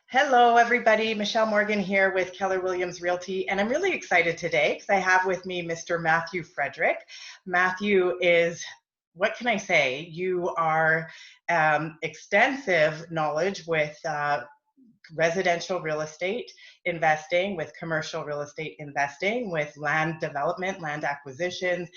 Hello, everybody. Michelle Morgan here with Keller Williams Realty, and I'm really excited today because I have with me Mr. Matthew Frederick. Matthew is, what can I say? You are extensive knowledge with residential real estate investing, with commercial real estate investing, with land development, land acquisitions.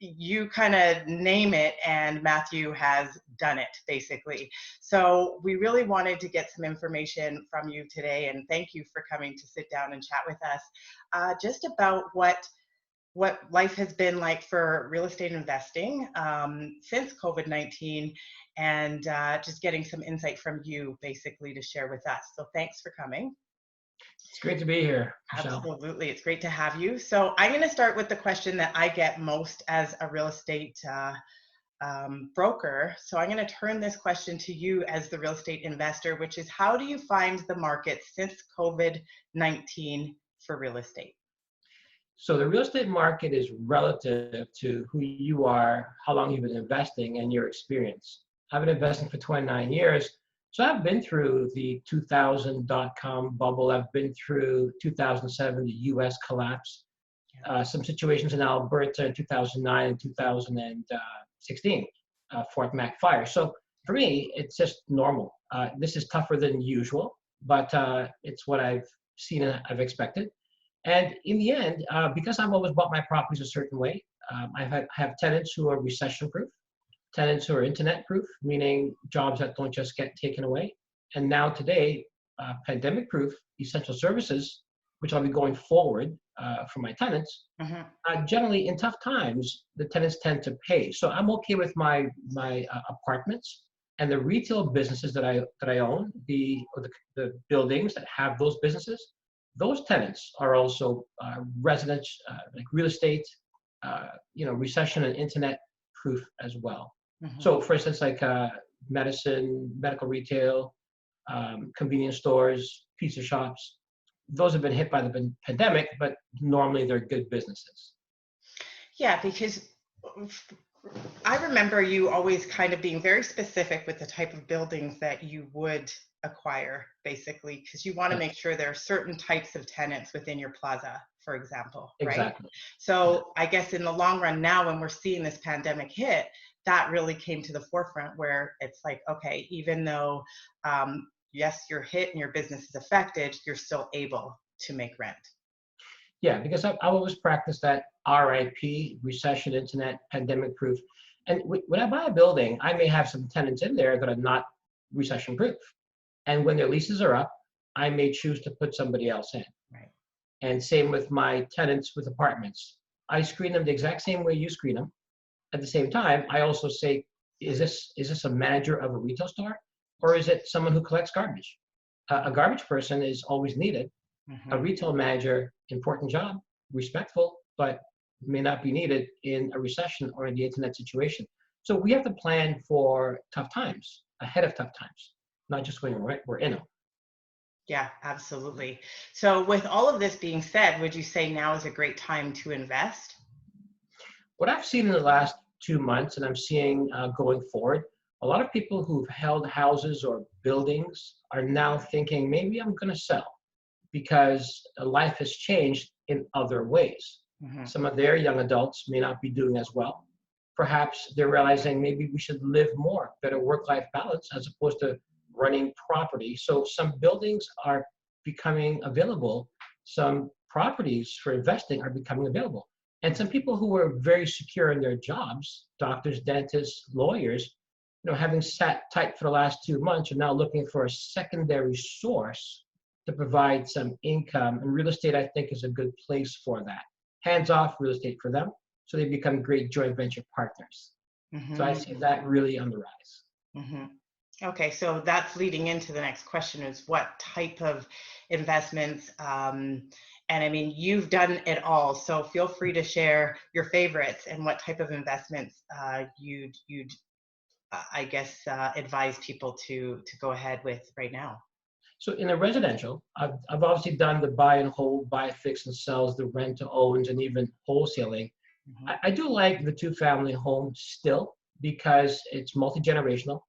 You kind of name it, and Matthew has done it basically. So we really wanted to get some information from you today, and thank you for coming to sit down and chat with us just about what life has been like for real estate investing since COVID-19, and just getting some insight from you basically to share with us. So thanks for coming. It's great to be here, Michelle. Absolutely. It's great to have you. So I'm going to start with the question that I get most as a real estate broker. So I'm going to turn this question to you as the real estate investor, which is, how do you find the market since COVID-19 for real estate? So the real estate market is relative to who you are, how long you've been investing, and your experience. I've been investing for 29 years. So I've been through the 2000 dot-com bubble. I've been through 2007, the US collapse, some situations in Alberta in 2009 and 2016, Fort Mac fire. So for me, it's just normal. This is tougher than usual, but it's what I've seen and I've expected. And in the end, because I've always bought my properties a certain way, I have tenants who are recession-proof, tenants who are internet-proof, meaning jobs that don't just get taken away. And now today, pandemic-proof, essential services, which I'll be going forward for my tenants. Generally, in tough times, the tenants tend to pay. So I'm okay with my apartments and the retail businesses that I own, the buildings that have those businesses. Those tenants are also residents, like real estate, recession and internet proof as well. So for instance, like medicine, medical retail, convenience stores, pizza shops, those have been hit by the pandemic, but normally they're good businesses. Yeah, because I remember you always kind of being very specific with the type of buildings that you would acquire, basically, because you want to make sure there are certain types of tenants within your plaza, for example, right? Exactly. So I guess in the long run now, when we're seeing this pandemic hit, that really came to the forefront, where it's like, okay, even though, yes, you're hit and your business is affected, you're still able to make rent. Yeah, because I've always practiced that RIP, recession, internet, pandemic proof. And when I buy a building, I may have some tenants in there that are not recession proof. And when their leases are up, I may choose to put somebody else in. Right. And same with my tenants with apartments. I screen them the exact same way you screen them. At the same time, I also say, is this a manager of a retail store, or is it someone who collects garbage? A garbage person is always needed. A retail manager, important job, respectful, but may not be needed in a recession or in the internet situation. So we have to plan for tough times, ahead of tough times, not just when we're in them. Yeah, absolutely. So with all of this being said, would you say now is a great time to invest? What I've seen in the last 2 months, and I'm seeing going forward, a lot of people who've held houses or buildings are now thinking, maybe I'm going to sell, because life has changed in other ways. Some of their young adults may not be doing as well. Perhaps they're realizing maybe we should live more, better work-life balance, as opposed to running property. So some buildings are becoming available. Some properties for investing are becoming available. And some people who were very secure in their jobs, doctors, dentists, lawyers, having sat tight for the last 2 months, are now looking for a secondary source to provide some income. And real estate, I think, is a good place for that. Hands-off real estate for them, so they become great joint venture partners. So I see that really on the rise. Okay, so that's leading into the next question, is what type of investments, and I mean, you've done it all, so feel free to share your favorites and what type of investments you'd I guess, advise people to go ahead with right now. So in the residential, I've obviously done the buy and hold, buy, fix and sells, the rent to owns, and even wholesaling. I do like the two-family home still, because it's multi-generational.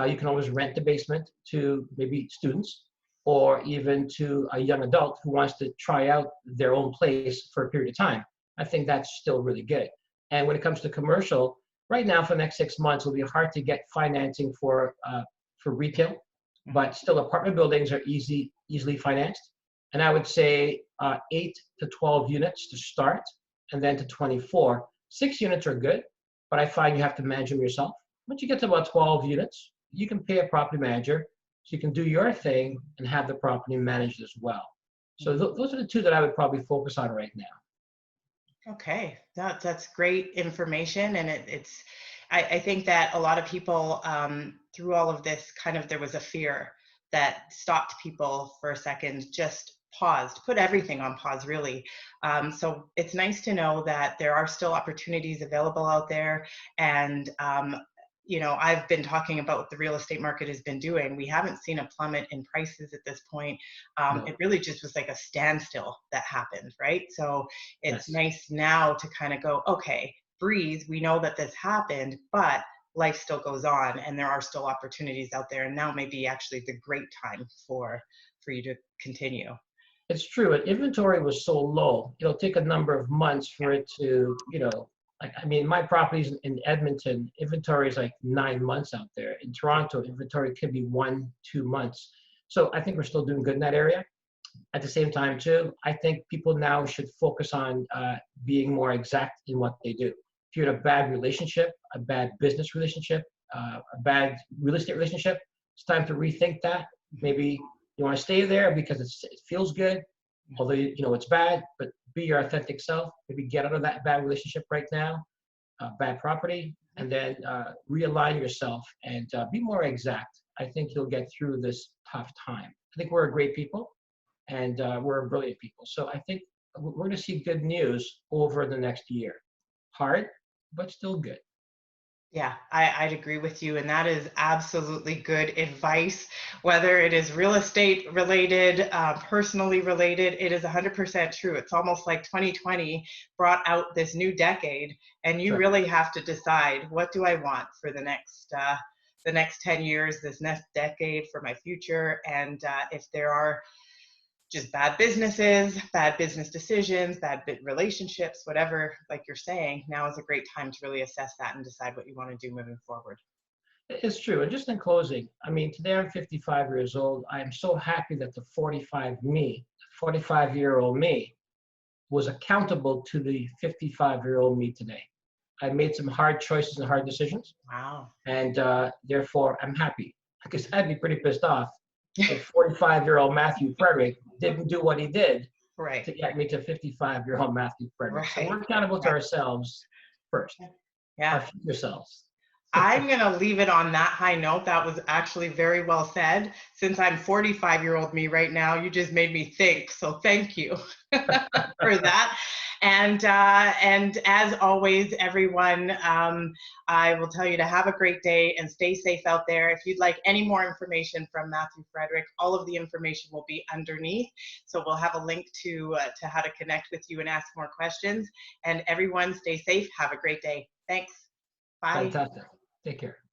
You can always rent the basement to maybe students or even to a young adult who wants to try out their own place for a period of time. I think that's still really good. And when it comes to commercial, right now for the next 6 months, it'll be hard to get financing for retail, but still apartment buildings are easily financed. And I would say 8 to 12 units to start, and then to 24. 6 units are good, but I find you have to manage them yourself. Once you get to about 12 units, you can pay a property manager, so you can do your thing and have the property managed as well. So those are the two that I would probably focus on right now. Okay, that's great information, and I think that a lot of people through all of this, kind of there was a fear that stopped people for a second, just paused, put everything on pause, really. So it's nice to know that there are still opportunities available out there, and you know, I've been talking about what the real estate market has been doing. We haven't seen a plummet in prices at this point. No. It really just was like a standstill that happened, right? So it's Yes. nice now to kind of go, okay, breathe. We know that this happened, but life still goes on, and there are still opportunities out there. And now may be actually the great time for you to continue. It's true. And inventory was so low, it'll take a number of months for it to, like, I mean, my properties in Edmonton, inventory is like 9 months out there. In Toronto, inventory could be 1, 2 months. So I think we're still doing good in that area. At the same time, too, I think people now should focus on being more exact in what they do. If you're in a bad relationship, a bad business relationship, a bad real estate relationship, it's time to rethink that. Maybe you want to stay there because it feels good, although you know it's bad, but be your authentic self. Maybe get out of that bad relationship right now, bad property, and then realign yourself and be more exact. I think you'll get through this tough time. I think we're a great people, and we're brilliant people. So I think we're going to see good news over the next year. Hard, but still good. Yeah, I'd agree with you. And that is absolutely good advice. Whether it is real estate related, personally related, it is 100% true. It's almost like 2020 brought out this new decade, and you Sure. really have to decide, what do I want for the next 10 years, this next decade, for my future. And if there are just bad businesses, bad business decisions, relationships, whatever, like you're saying, now is a great time to really assess that and decide what you want to do moving forward. It's true. And just in closing, I mean, today I'm 55 years old. I am so happy that the 45-year-old me was accountable to the 55-year-old me today. I made some hard choices and hard decisions, Wow. and therefore I'm happy, because I'd be pretty pissed off if 45-year-old Matthew Frederick didn't do what he did Right. to get me to 55-year-old Matthew Frederick. So we're Right. accountable to Right. ourselves first, our Yeah. future selves. I'm going to leave it on that high note. That was actually very well said. Since I'm 45-year-old me right now, you just made me think. So thank you for that. And as always, everyone, I will tell you to have a great day and stay safe out there. If you'd like any more information from Matthew Frederick, all of the information will be underneath. So we'll have a link to how to connect with you and ask more questions. And everyone, stay safe. Have a great day. Thanks. Bye. Fantastic. Take care.